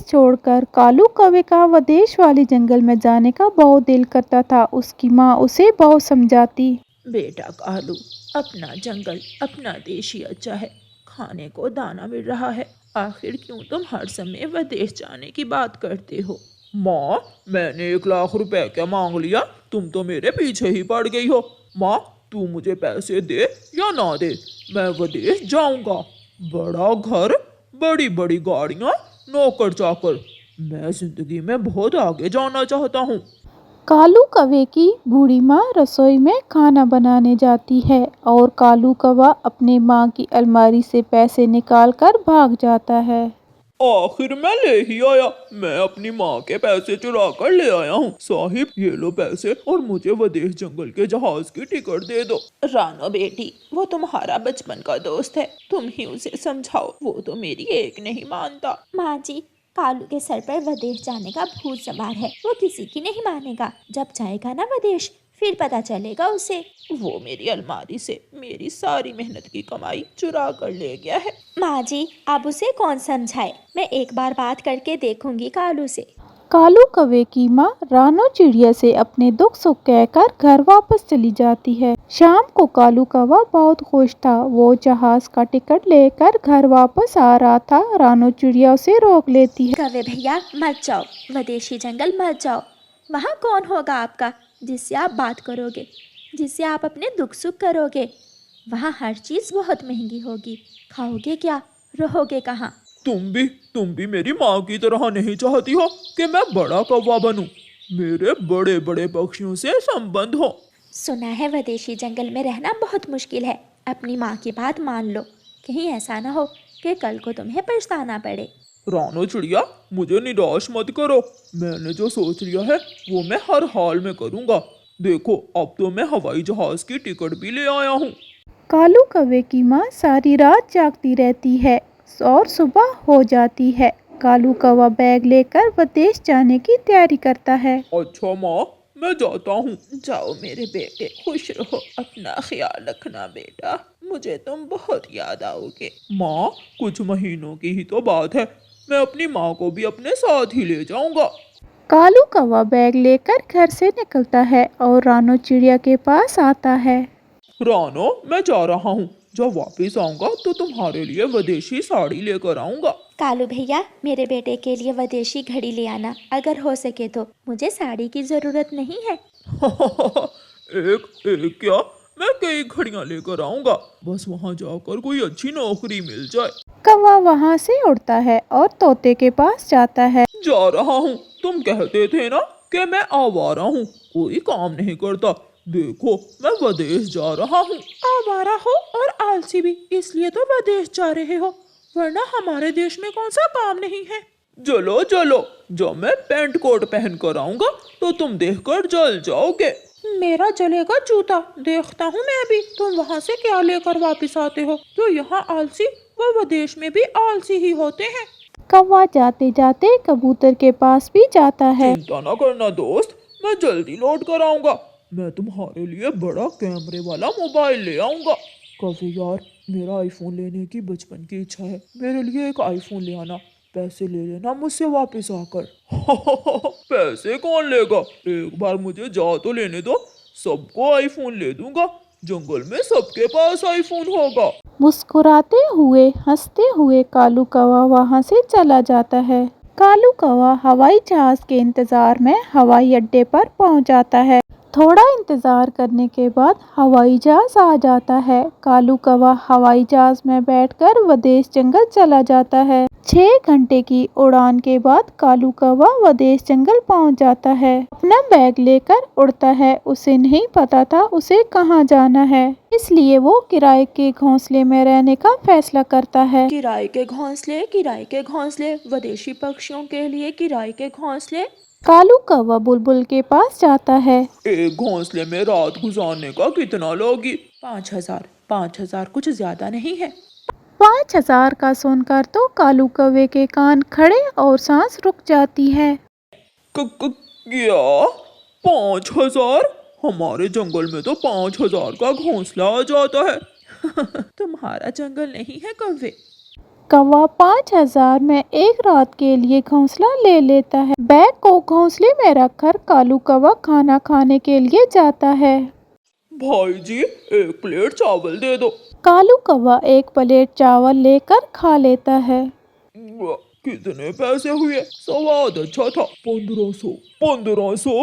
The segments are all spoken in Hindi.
छोड़कर कालू कौवे का विदेश वाले जंगल में जाने का बहुत दिल करता था। उसकी माँ उसे बहुत समझाती। बेटा कालू, अपना जंगल अपना देश ही अच्छा है। खाने को दाना मिल रहा है, आखिर क्यों तुम हर समय विदेश जाने की बात करते हो? माँ, मैंने 1 लाख रुपए क्या मांग लिया? तुम तो मेरे पीछे ही पड़ गई हो। माँ, तू मुझे पैसे दे या ना दे, मैं विदेश जाऊंगा। बड़ा घर, बड़ी बड़ी गाड़ियाँ, नौकर चाकर। मैं जिंदगी में बहुत आगे जाना चाहता हूँ। कालू कौवे की बूढ़ी माँ रसोई में खाना बनाने जाती है और कालू कौवा अपने माँ की अलमारी से पैसे निकालकर भाग जाता है। आखिर मैं ले ही आया। मैं अपनी माँ के पैसे चुरा कर ले आया हूँ। साहिब, ये लो पैसे और मुझे विदेश जंगल के जहाज की टिकट दे दो। रानो बेटी, वो तुम्हारा बचपन का दोस्त है, तुम ही उसे समझाओ, वो तो मेरी एक नहीं मानता। माँ जी, कालू के सर पर विदेश जाने का भूत सवार है, वो किसी की नहीं मानेगा। जब जाएगा ना विदेश, फिर पता चलेगा उसे। वो मेरी अलमारी से मेरी सारी मेहनत की कमाई चुरा कर ले गया है। माँ जी, अब उसे कौन समझाए, मैं एक बार बात करके देखूंगी कालू से। कालू कौवे की माँ रानो चिड़िया से अपने दुख सुख कहकर घर वापस चली जाती है। शाम को कालू कौवा बहुत खुश था। वो जहाज का टिकट लेकर घर वापस आ रहा था। रानो चिड़िया उसे रोक लेती है। कौवे भैया, मत जाओ, विदेशी जंगल मत जाओ। वहाँ कौन होगा आपका जिससे आप बात करोगे, जिससे आप अपने दुख सुख करोगे? वहाँ हर चीज़ बहुत महंगी होगी, खाओगे क्या, रहोगे कहाँ? तुम भी मेरी माँ की तरह नहीं चाहती हो कि मैं बड़ा कौवा बनूं, मेरे बड़े बड़े पक्षियों से संबंध हो। सुना है विदेशी जंगल में रहना बहुत मुश्किल है। अपनी माँ की बात मान लो, कहीं ऐसा ना हो कि कल को तुम्हें पछताना पड़े। रानो चिड़िया, मुझे निराश मत करो। मैंने जो सोच लिया है वो मैं हर हाल में करूँगा। देखो, अब तो मैं हवाई जहाज की टिकट भी ले आया हूँ। कालू कौवे की माँ सारी रात जागती रहती है और सुबह हो जाती है। कालू कौवा बैग लेकर विदेश जाने की तैयारी करता है। अच्छा माँ, मैं जाता हूँ। जाओ मेरे बेटे, खुश रहो, अपना ख्याल रखना बेटा, मुझे तुम बहुत याद आओगे। माँ, कुछ महीनों की ही तो बात है, मैं अपनी माँ को भी अपने साथ ही ले जाऊंगा। कालू कौवा बैग लेकर घर से निकलता है और रानो चिड़िया के पास आता है। रानो, मैं जा रहा हूँ, जब वापिस आऊंगा तो तुम्हारे लिए विदेशी साड़ी लेकर आऊंगा। कालू भैया, मेरे बेटे के लिए विदेशी घड़ी ले आना, अगर हो सके तो। मुझे साड़ी की ज़रूरत नहीं है। एक एक क्या, मैं कई घड़ियां लेकर आऊंगा, बस वहाँ जाकर कोई अच्छी नौकरी मिल जाए। कौवा वहाँ से उड़ता है और तोते के पास जाता है। जा रहा हूँ, तुम कहते थे ना कि मैं आवारा हूँ, कोई काम नहीं करता। देखो, मैं विदेश जा रहा हूँ। आवारा हो और आलसी भी, इसलिए तो विदेश जा रहे हो, वरना हमारे देश में कौन सा काम नहीं है। चलो चलो, जब मैं पैंट कोट पहन कर आऊंगा तो तुम देखकर जल जाओगे। मेरा जलेगा जूता, देखता हूँ मैं भी तुम वहाँ से क्या लेकर वापस आते हो। जो यहाँ आलसी, वो विदेश में भी आलसी ही होते हैं। कौवा जाते जाते कबूतर के पास भी जाता है। चिंता न करना दोस्त, मैं जल्दी लौट कर आऊंगा। मैं तुम्हारे लिए बड़ा कैमरे वाला मोबाइल ले आऊंगा। कभी यार, मेरा आईफोन लेने की बचपन की इच्छा है, मेरे लिए एक आईफोन ले आना। पैसे ले लेना मुझसे वापस आकर। पैसे कौन लेगा, एक बार मुझे जा तो लेने दो, सबको आईफोन ले दूंगा। जंगल में सबके पास आईफोन होगा। मुस्कुराते हुए हंसते हुए कालू कौवा वहाँ से चला जाता है। कालू कौवा हवाई जहाज के इंतजार में हवाई अड्डे पर पहुँच जाता है। थोड़ा इंतजार करने के बाद हवाई जहाज आ जाता है। कालू कौवा हवाई जहाज में बैठकर विदेश जंगल चला जाता है। 6 घंटे की उड़ान के बाद कालू कौवा विदेश जंगल पहुंच जाता है। अपना बैग लेकर उड़ता है। उसे नहीं पता था उसे कहां जाना है, इसलिए वो किराए के घोंसले में रहने का फैसला करता है। किराए के घोंसले, विदेशी पक्षियों के लिए किराए के घोंसले। कालू कौवा बुलबुल के पास जाता है। एक घोंसले में रात गुजारने का कितना लोगी? 5,000। 5,000 कुछ ज्यादा नहीं है। 5,000 का सुनकर तो कालू कौवे के कान खड़े और सांस रुक जाती है। क्या? 5,000? हमारे जंगल में तो 5,000 का घोंसला आ जाता है। तुम्हारा जंगल नहीं है कौवे। कौवा 5,000 में एक रात के लिए घोंसला ले लेता है। बैग को घोंसले में रखकर कालू कौवा खाना खाने के लिए जाता है। भाई जी, एक प्लेट चावल दे दो। कालू कौवा एक प्लेट चावल लेकर खा लेता है। वाह, कितने पैसे हुए? स्वाद अच्छा था। 1500। 1500?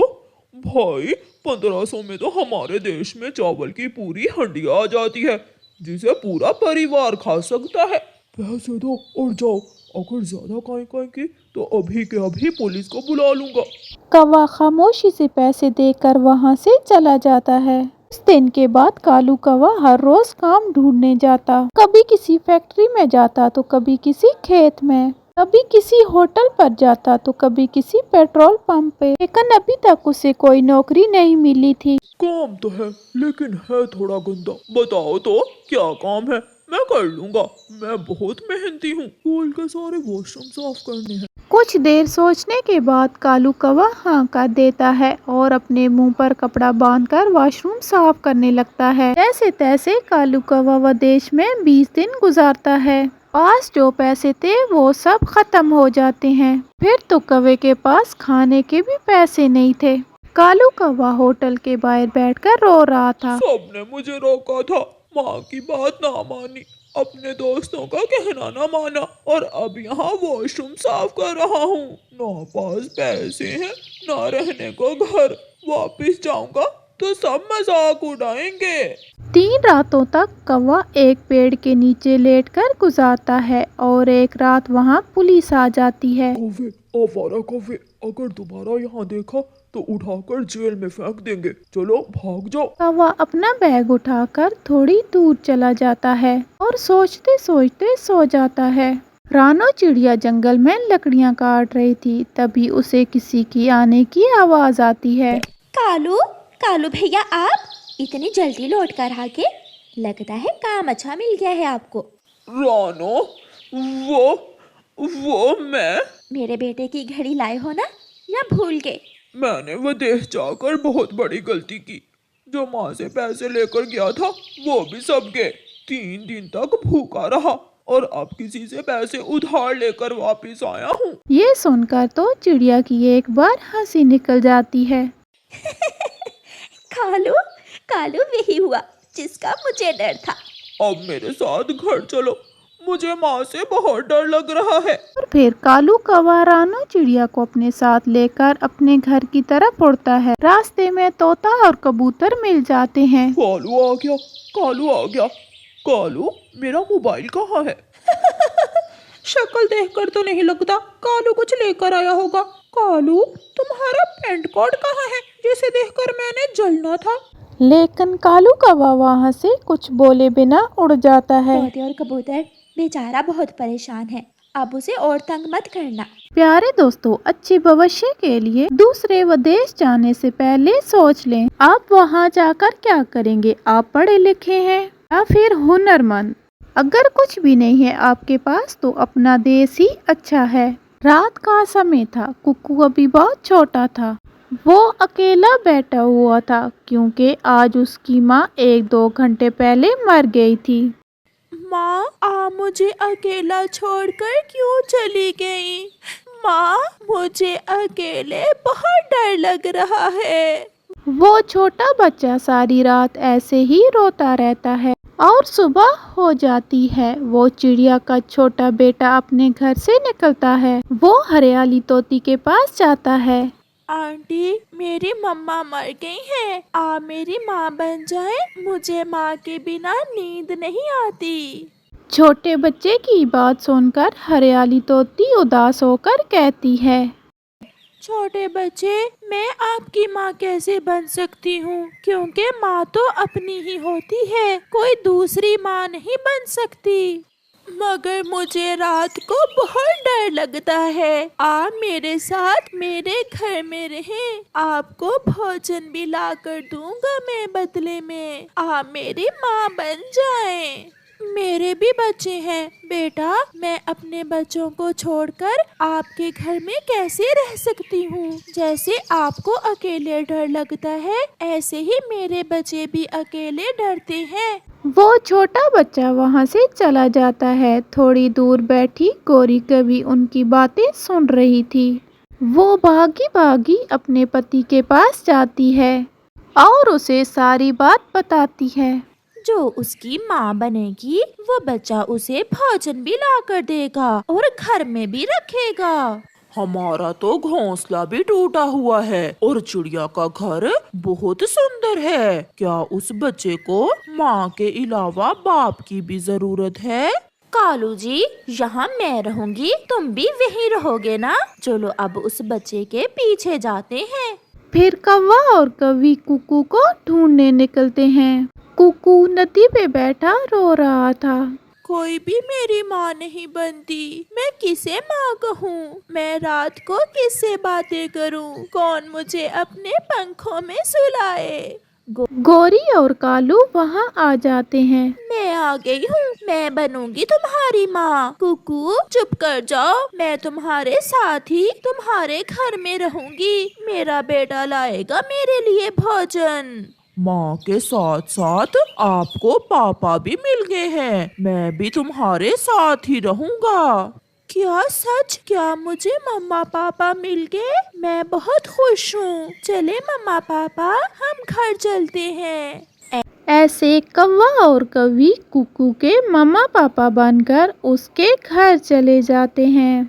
भाई, 1500 में तो हमारे देश में चावल की पूरी हंडिया आ जाती है, जिसे पूरा परिवार खा सकता है। पैसे दो और जाओ। अगर ज्यादा खाएंगे तो अभी के अभी पुलिस को बुला लूंगा। कौवा खामोशी से पैसे देकर वहां से चला जाता है। उस दिन के बाद कालू कौवा हर रोज काम ढूंढने जाता। कभी किसी फैक्ट्री में जाता तो कभी किसी खेत में, कभी किसी होटल पर जाता तो कभी किसी पेट्रोल पंप पे, लेकिन अभी तक उसे कोई नौकरी नहीं मिली थी। काम तो है, लेकिन है थोड़ा गंदा। बताओ तो क्या काम है? मैं कर लूंगा। मैं बहुत मेहनती हूँ। स्कूल के सारे वॉशरूम साफ करने हैं। कुछ देर सोचने के बाद कालू कौवा हाँ कर देता है और अपने मुंह पर कपड़ा बांधकर वॉशरूम साफ करने लगता है। जैसे तैसे कालू कौवा विदेश में 20 दिन गुजारता है। पास जो पैसे थे वो सब खत्म हो जाते हैं। फिर तो कौवे के पास खाने के भी पैसे नहीं थे। कालू कौवा होटल के बाहर बैठकर रो रहा था। सबने मुझे रोका था, माँ की बात ना मानी, अपने दोस्तों का कहना ना माना, और अब यहाँ वॉशरूम साफ कर रहा हूँ। ना पास पैसे हैं, ना रहने को घर। वापिस जाऊंगा तो सब मजाक उड़ाएंगे। 3 रातों तक कौवा एक पेड़ के नीचे लेटकर गुजारता है और एक रात वहाँ पुलिस आ जाती है। कौवे, आवारा कौवे, अगर दोबारा यहाँ देखा तो उठाकर जेल में फेंक देंगे। चलो भाग जाओ। कौवा अपना बैग उठाकर थोड़ी दूर चला जाता है और सोचते सोचते सो जाता है। रानो चिड़िया जंगल में लकड़ियाँ काट रही थी, तभी उसे किसी की आने की आवाज आती है। कालू, कालू भैया, आप इतनी जल्दी लौट कर आ गए? लगता है काम अच्छा मिल गया है आपको। रानो, वो मैं मेरे बेटे की घड़ी लाए हो ना, या भूल गए? मैंने विदेश जाकर बहुत बड़ी गलती की। जो माँ से पैसे लेकर गया था वो भी सब गए। 3 दिन तक भूखा रहा और अब किसी से पैसे उधार लेकर वापस आया हूँ। ये सुनकर तो चिड़िया की एक बार हंसी निकल जाती है। कालू, कालू वही हुआ जिसका मुझे डर था। अब मेरे साथ घर चलो, मुझे माँ से बहुत डर लग रहा है। और फिर कालू कौवा रानो चिड़िया को अपने साथ लेकर अपने घर की तरफ उड़ता है। रास्ते में तोता और कबूतर मिल जाते हैं। कालू आ गया, कालू आ गया। कालू, मेरा मोबाइल कहाँ है? शक्ल देखकर तो नहीं लगता कालू कुछ लेकर आया होगा। कालू, तुम्हारा पैंट कोट कहाँ है जिसे देखकर मैंने जलना था? लेकिन कालू कौवा वहाँ से कुछ बोले बिना उड़ जाता है। तोते और कबूतर बेचारा बहुत परेशान है, अब उसे और तंग मत करना। प्यारे दोस्तों, अच्छे भविष्य के लिए दूसरे विदेश जाने से पहले सोच लें आप वहाँ जाकर क्या करेंगे। आप पढ़े लिखे हैं या फिर हुनरमंद? अगर कुछ भी नहीं है आपके पास तो अपना देश ही अच्छा है। रात का समय था, कुक्कू अभी बहुत छोटा था। वो अकेला बैठा हुआ था क्योंकि आज उसकी माँ 1-2 घंटे पहले मर गई थी। माँ, आप मुझे अकेला छोड़कर क्यों चली गई? माँ, मुझे अकेले बहुत डर लग रहा है। वो छोटा बच्चा सारी रात ऐसे ही रोता रहता है और सुबह हो जाती है। वो चिड़िया का छोटा बेटा अपने घर से निकलता है। वो हरियाली तोती के पास जाता है। आंटी, मेरी मम्मा मर गई हैं। आप मेरी माँ बन जाएं। मुझे माँ के बिना नींद नहीं आती। छोटे बच्चे की बात सुनकर हरियाली तोती उदास होकर कहती है, छोटे बच्चे, मैं आपकी माँ कैसे बन सकती हूँ? क्योंकि माँ तो अपनी ही होती है, कोई दूसरी माँ नहीं बन सकती। मगर मुझे रात को बहुत डर लगता है। आप मेरे साथ मेरे घर में रहें। आपको भोजन भी ला कर दूंगा मैं बदले में। आप मेरी माँ बन जाएं। मेरे भी बच्चे हैं बेटा, मैं अपने बच्चों को छोड़कर आपके घर में कैसे रह सकती हूँ? जैसे आपको अकेले डर लगता है, ऐसे ही मेरे बच्चे भी अकेले डरते हैं। वो छोटा बच्चा वहाँ से चला जाता है। थोड़ी दूर बैठी गौरी कवि उनकी बातें सुन रही थी। वो भागी भागी अपने पति के पास जाती है और उसे सारी बात बताती है। जो उसकी माँ बनेगी वो बच्चा उसे भोजन भी ला कर देगा और घर में भी रखेगा। हमारा तो घोंसला भी टूटा हुआ है और चिड़िया का घर बहुत सुंदर है। क्या उस बच्चे को माँ के अलावा बाप की भी जरूरत है? कालू जी, यहाँ मैं रहूंगी, तुम भी वहीं रहोगे ना? चलो अब उस बच्चे के पीछे जाते हैं। फिर कौवा और कवि कुकू को ढूंढने निकलते हैं। कुकू नदी पे बैठा रो रहा था। कोई भी मेरी माँ नहीं बनती, मैं किसे माँ कहूँ? मैं रात को किससे बातें करूँ? कौन मुझे अपने पंखों में सुलाए? गौरी और कालू वहाँ आ जाते हैं। मैं आ गई हूँ, मैं बनूंगी तुम्हारी माँ। कुकू चुप कर जाओ, मैं तुम्हारे साथ ही तुम्हारे घर में रहूंगी। मेरा बेटा लाएगा मेरे लिए भोजन। माँ के साथ साथ आपको पापा भी मिल गए हैं। मैं भी तुम्हारे साथ ही रहूँगा। क्या सच? क्या मुझे मम्मा पापा मिल गए? मैं बहुत खुश हूँ। चले मम्मा पापा, हम घर चलते हैं। ऐसे कौवा और कवि कुकू के मम्मा पापा बनकर उसके घर चले जाते हैं।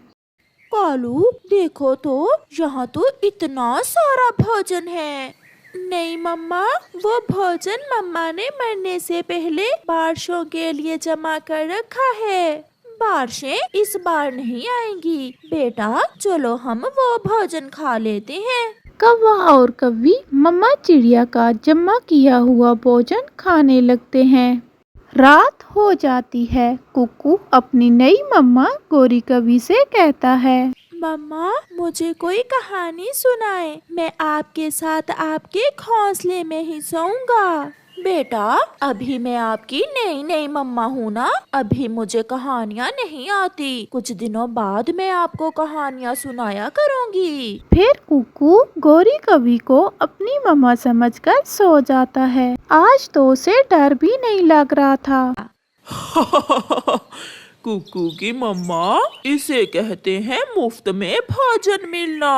कालू देखो तो, यहाँ तो इतना सारा भोजन है। नहीं मम्मा, वो भोजन मम्मा ने मरने से पहले बारिशों के लिए जमा कर रखा है। बारिशें इस बार नहीं आएंगी। बेटा चलो हम वो भोजन खा लेते हैं। कौवा और कवि मम्मा चिड़िया का जमा किया हुआ भोजन खाने लगते हैं। रात हो जाती है। कुकू अपनी नई मम्मा गौरी कवि से कहता है, मम्मा मुझे कोई कहानी सुनाए, मैं आपके साथ आपके घोंसले में ही सोऊंगा। बेटा अभी मैं आपकी नई नई मम्मा हूँ ना, अभी मुझे कहानियाँ नहीं आती। कुछ दिनों बाद मैं आपको कहानियाँ सुनाया करूँगी। फिर कुकू गौरी कवि को अपनी मम्मा समझकर सो जाता है। आज तो उसे डर भी नहीं लग रहा था। कुकू की मम्मा, इसे कहते हैं मुफ्त में भोजन मिलना।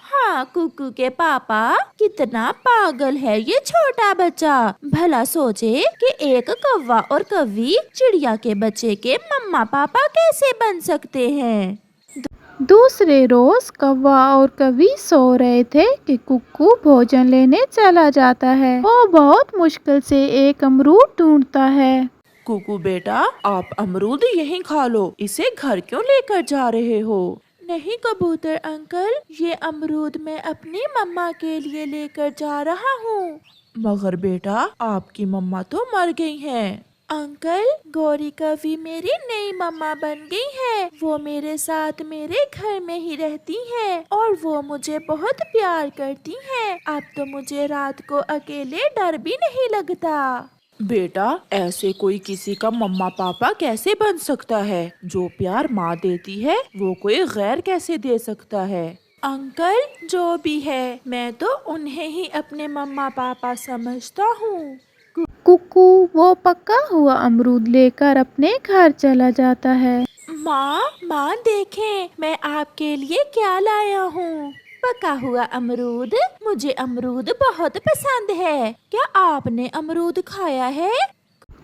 हाँ कुकू के पापा, कितना पागल है ये छोटा बच्चा। भला सोचे कि एक कौवा और कवि चिड़िया के बच्चे के मम्मा पापा कैसे बन सकते हैं। दूसरे रोज कौवा और कवि सो रहे थे कि कुकू भोजन लेने चला जाता है। वो बहुत मुश्किल से एक अमरूद ढूंढता है। कुकू बेटा, आप अमरूद यहीं खा लो, इसे घर क्यों लेकर जा रहे हो? नहीं कबूतर अंकल, ये अमरूद मैं अपनी मम्मा के लिए लेकर जा रहा हूँ। मगर बेटा, आपकी मम्मा तो मर गई हैं। अंकल, गौरी कवि मेरी नई मम्मा बन गई है। वो मेरे साथ मेरे घर में ही रहती है और वो मुझे बहुत प्यार करती है। अब तो मुझे रात को अकेले डर भी नहीं लगता। बेटा, ऐसे कोई किसी का मम्मा पापा कैसे बन सकता है? जो प्यार माँ देती है वो कोई गैर कैसे दे सकता है? अंकल जो भी है, मैं तो उन्हें ही अपने मम्मा पापा समझता हूँ। कुकू वो पका हुआ अमरूद लेकर अपने घर चला जाता है। माँ देखें, मैं आपके लिए क्या लाया हूँ। पका हुआ अमरूद। मुझे अमरूद बहुत पसंद है। क्या आपने अमरूद खाया है?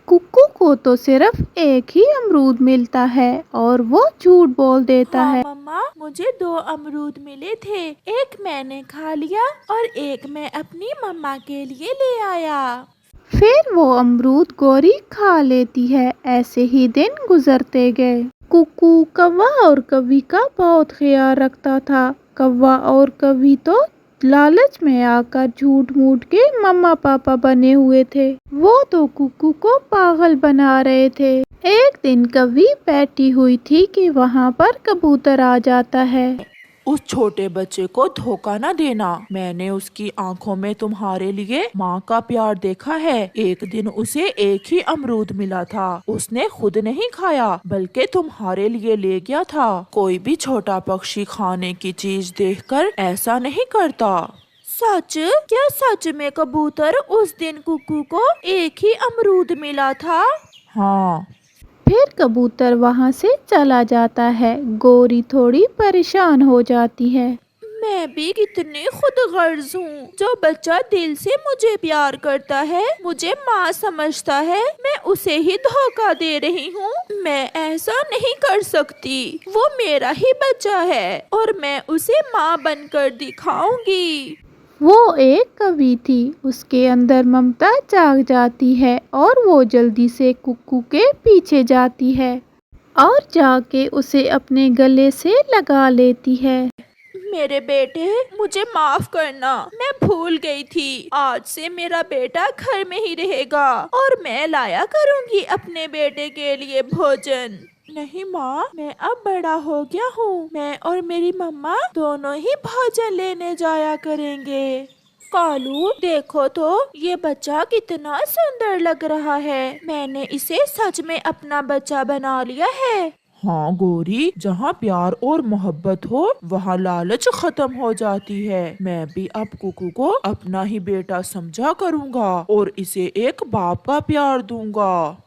कुकू को तो सिर्फ एक ही अमरूद मिलता है और वो झूठ बोल देता हाँ, है। मम्मा मुझे 2 अमरूद मिले थे, एक मैंने खा लिया और एक मैं अपनी मम्मा के लिए ले आया। फिर वो अमरूद गौरी खा लेती है। ऐसे ही दिन गुजरते गए। कुकू कौवा और कवि का बहुत ख्याल रखता था। कौवा और कवि तो लालच में आकर झूठ मूठ के मम्मा पापा बने हुए थे। वो तो कुकू को पागल बना रहे थे। एक दिन कवि बैठी हुई थी कि वहाँ पर कबूतर आ जाता है। उस छोटे बच्चे को धोखा न देना। मैंने उसकी आंखों में तुम्हारे लिए माँ का प्यार देखा है। एक दिन उसे एक ही अमरूद मिला था, उसने खुद नहीं खाया बल्कि तुम्हारे लिए ले गया था। कोई भी छोटा पक्षी खाने की चीज देखकर ऐसा नहीं करता। सच? क्या सच में कबूतर उस दिन कुकू को एक ही अमरूद मिला था? हाँ। फिर कबूतर वहाँ से चला जाता है। गौरी थोड़ी परेशान हो जाती है। मैं भी कितनी खुदगर्ज हूँ। जो बच्चा दिल से मुझे प्यार करता है, मुझे माँ समझता है, मैं उसे ही धोखा दे रही हूँ। मैं ऐसा नहीं कर सकती। वो मेरा ही बच्चा है और मैं उसे माँ बनकर दिखाऊंगी। वो एक कवि थी। उसके अंदर ममता जाग जाती है और वो जल्दी से कुक्कू के पीछे जाती है और जाके उसे अपने गले से लगा लेती है। मेरे बेटे, मुझे माफ करना, मैं भूल गई थी। आज से मेरा बेटा घर में ही रहेगा और मैं लाया करूंगी अपने बेटे के लिए भोजन। नहीं माँ, मैं अब बड़ा हो गया हूँ। मैं और मेरी मम्मा दोनों ही भोजन लेने जाया करेंगे। कालू, देखो तो ये बच्चा कितना सुंदर लग रहा है। मैंने इसे सच में अपना बच्चा बना लिया है। हाँ गौरी, जहाँ प्यार और मोहब्बत हो वहाँ लालच खत्म हो जाती है। मैं भी अब कुकू को अपना ही बेटा समझा करूँगा और इसे एक बाप का प्यार दूंगा।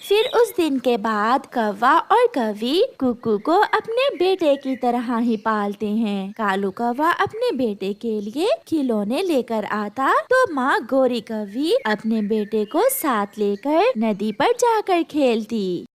फिर उस दिन के बाद कौवा और कवि कुकू को अपने बेटे की तरह ही पालते हैं। कालू कौवा अपने बेटे के लिए खिलौने लेकर आता तो माँ गौरी कवि अपने बेटे को साथ लेकर नदी पर जाकर खेलती।